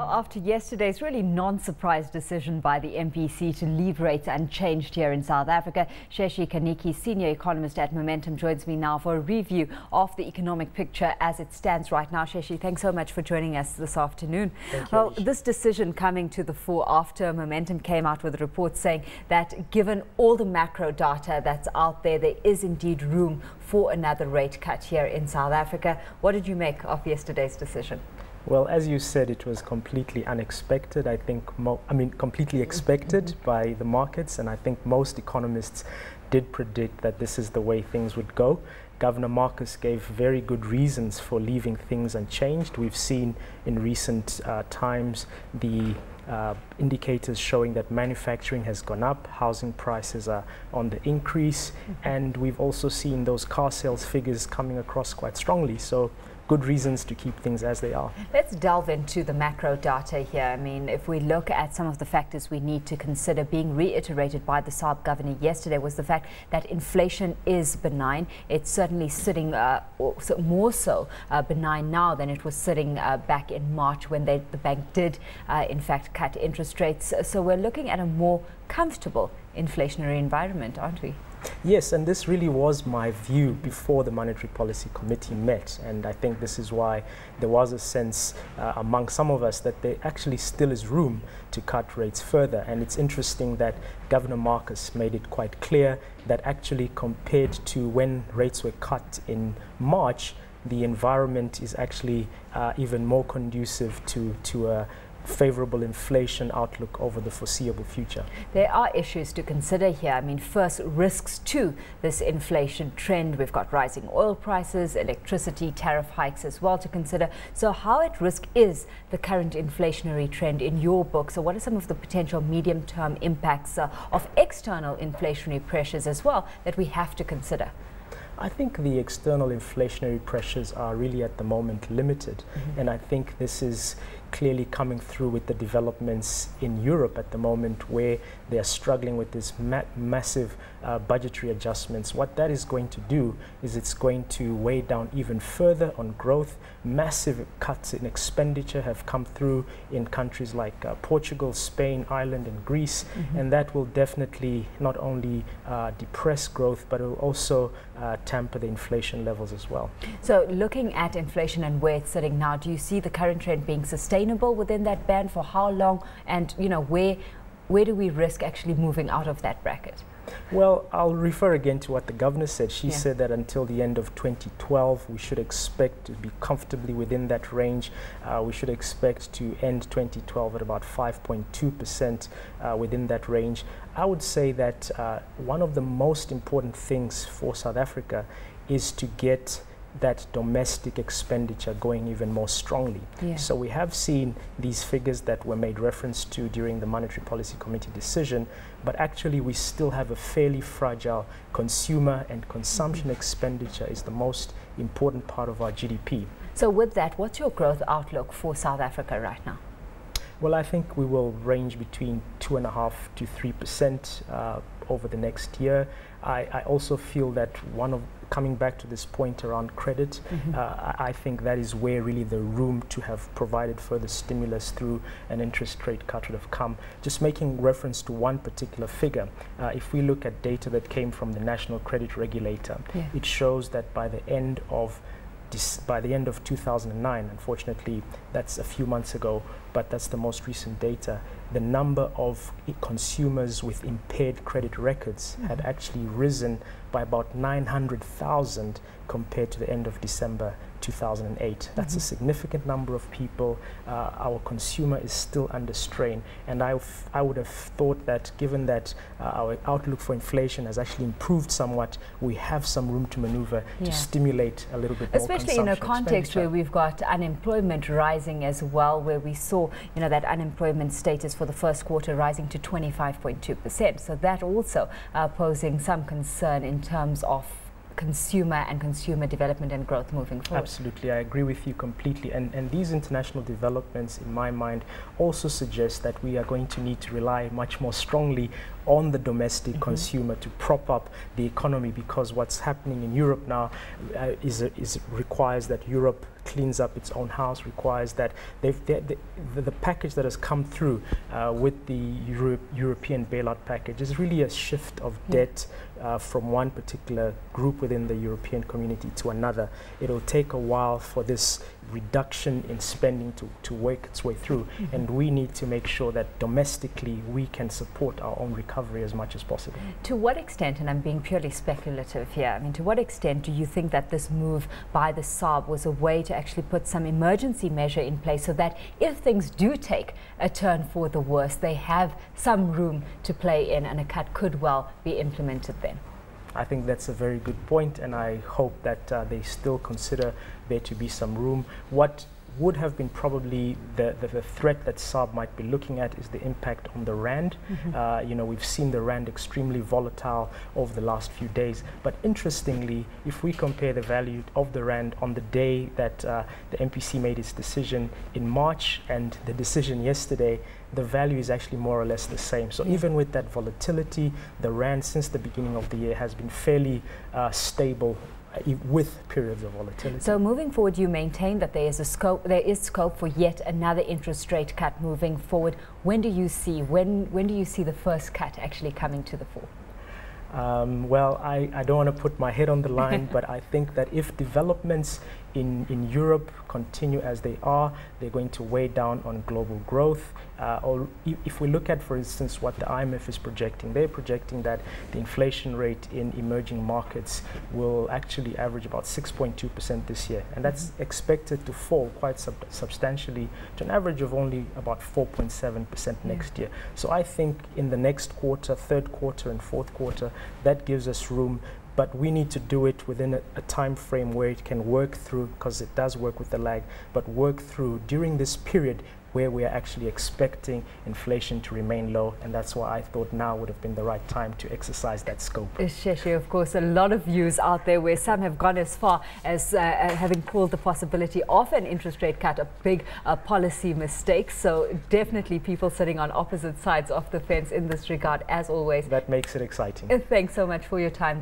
Well, after yesterday's really non-surprise decision by the MPC to leave rates unchanged here in South Africa, Sheshi Kaniki, senior economist at Momentum, joins me now for a review of the economic picture as it stands right now. Sheshi, thanks so much for joining us this afternoon. Well, this decision coming to the fore after Momentum came out with a report saying that given all the macro data that's out there, there is indeed room for another rate cut here in South Africa. What did you make of yesterday's decision? Well, as you said, it was completely unexpected. I think, completely expected by the markets, and I think most economists did predict that this is the way things would go. Governor Marcus gave very good reasons for leaving things unchanged. We've seen in recent times the indicators showing that manufacturing has gone up, housing prices are on the increase, and we've also seen those car sales figures coming across quite strongly. So good reasons to keep things as they are. Let's delve into the macro data here. I mean, if we look at some of the factors we need to consider, being reiterated by the SARB governor yesterday was the fact that inflation is benign. It's certainly sitting more so benign now than it was sitting back in March when the bank did in fact cut interest rates. So we're looking at a more comfortable inflationary environment, aren't we? Yes, and this really was my view before the Monetary Policy Committee met, and I think this is why there was a sense among some of us that there actually still is room to cut rates further. And it's interesting that Governor Marcus made it quite clear that actually compared to when rates were cut in March, the environment is actually even more conducive to a favorable inflation outlook over the foreseeable future. There are issues to consider here. I mean, first, risks to this inflation trend. We've got rising oil prices, electricity, tariff hikes as well to consider. So how at risk is the current inflationary trend in your book? So what are some of the potential medium-term impacts of external inflationary pressures as well that we have to consider? I think the external inflationary pressures are really at the moment limited, and I think this is clearly coming through with the developments in Europe at the moment, where they are struggling with this massive budgetary adjustments. What that is going to do is it's going to weigh down even further on growth. Massive cuts in expenditure have come through in countries like Portugal, Spain, Ireland and Greece, and that will definitely not only depress growth, but it will also tamper the inflation levels as well. So looking at inflation and where it's sitting now, do you see the current trend being sustainable within that band? For how long? And you know, where do we risk actually moving out of that bracket? Well, I'll refer again to what the governor said. She said that until the end of 2012, we should expect to be comfortably within that range. We should expect to end 2012 at about 5.2% within that range. I would say that one of the most important things for South Africa is to get that domestic expenditure going even more strongly. So we have seen these figures that were made reference to during the Monetary Policy Committee decision, but actually we still have a fairly fragile consumer, and consumption expenditure is the most important part of our GDP. So with that, what's your growth outlook for South Africa right now? Well, I think we will range between 2.5% to 3% over the next year. I also feel that coming back to this point around credit, I think that is where really the room to have provided further stimulus through an interest rate cut would have come. Just making reference to one particular figure, if we look at data that came from the National Credit Regulator, it shows that by the end of 2009, unfortunately that's a few months ago, but that's the most recent data, the number of consumers with impaired credit records had actually risen by about 900,000 compared to the end of December 2008. That's a significant number of people. Our consumer is still under strain, and I would have thought that given that our outlook for inflation has actually improved somewhat, we have some room to maneuver to stimulate a little bit more consumption. Especially in a context where we've got unemployment rising as well, where we saw that unemployment status for the first quarter rising to 25.2%. So that also posing some concern in terms of consumer and consumer development and growth moving forward. Absolutely, I agree with you completely. And these international developments, in my mind, also suggest that we are going to need to rely much more strongly on the domestic consumer to prop up the economy, because what's happening in Europe now requires that Europe cleans up its own house, requires that the package that has come through with the European bailout package is really a shift of debt from one particular group within the European community to another. It'll take a while for this reduction in spending to work its way through, and we need to make sure that domestically we can support our own recovery as much as possible. To what extent, and I'm being purely speculative here, I mean, to what extent do you think that this move by the SARB was a way to actually put some emergency measure in place so that if things do take a turn for the worse, they have some room to play in and a cut could well be implemented then? I think that's a very good point, and I hope that they still consider there to be some room. What would have been probably the threat that SARB might be looking at is the impact on the rand. You know, we've seen the rand extremely volatile over the last few days, but interestingly, if we compare the value of the rand on the day that the MPC made its decision in March and the decision yesterday, the value is actually more or less the same. So even with that volatility, the rand since the beginning of the year has been fairly stable with periods of volatility. So moving forward, you maintain that there is scope for yet another interest rate cut moving forward. When do you see the first cut actually coming to the fore? Well, I don't want to put my head on the line, but I think that if developments in Europe continue as they are, they're going to weigh down on global growth. Or if we look at, for instance, what the IMF is projecting, they're projecting that the inflation rate in emerging markets will actually average about 6.2% this year. And that's expected to fall quite substantially to an average of only about 4.7% next year. So I think in the next quarter, third quarter and fourth quarter, that gives us room. But we need to do it within a time frame where it can work through, because it does work with the lag, but work through during this period where we are actually expecting inflation to remain low, and that's why I thought now would have been the right time to exercise that scope. Sheshi, of course, a lot of views out there where some have gone as far as having called the possibility of an interest rate cut a big policy mistake. So definitely people sitting on opposite sides of the fence in this regard, as always. That makes it exciting. Thanks so much for your time.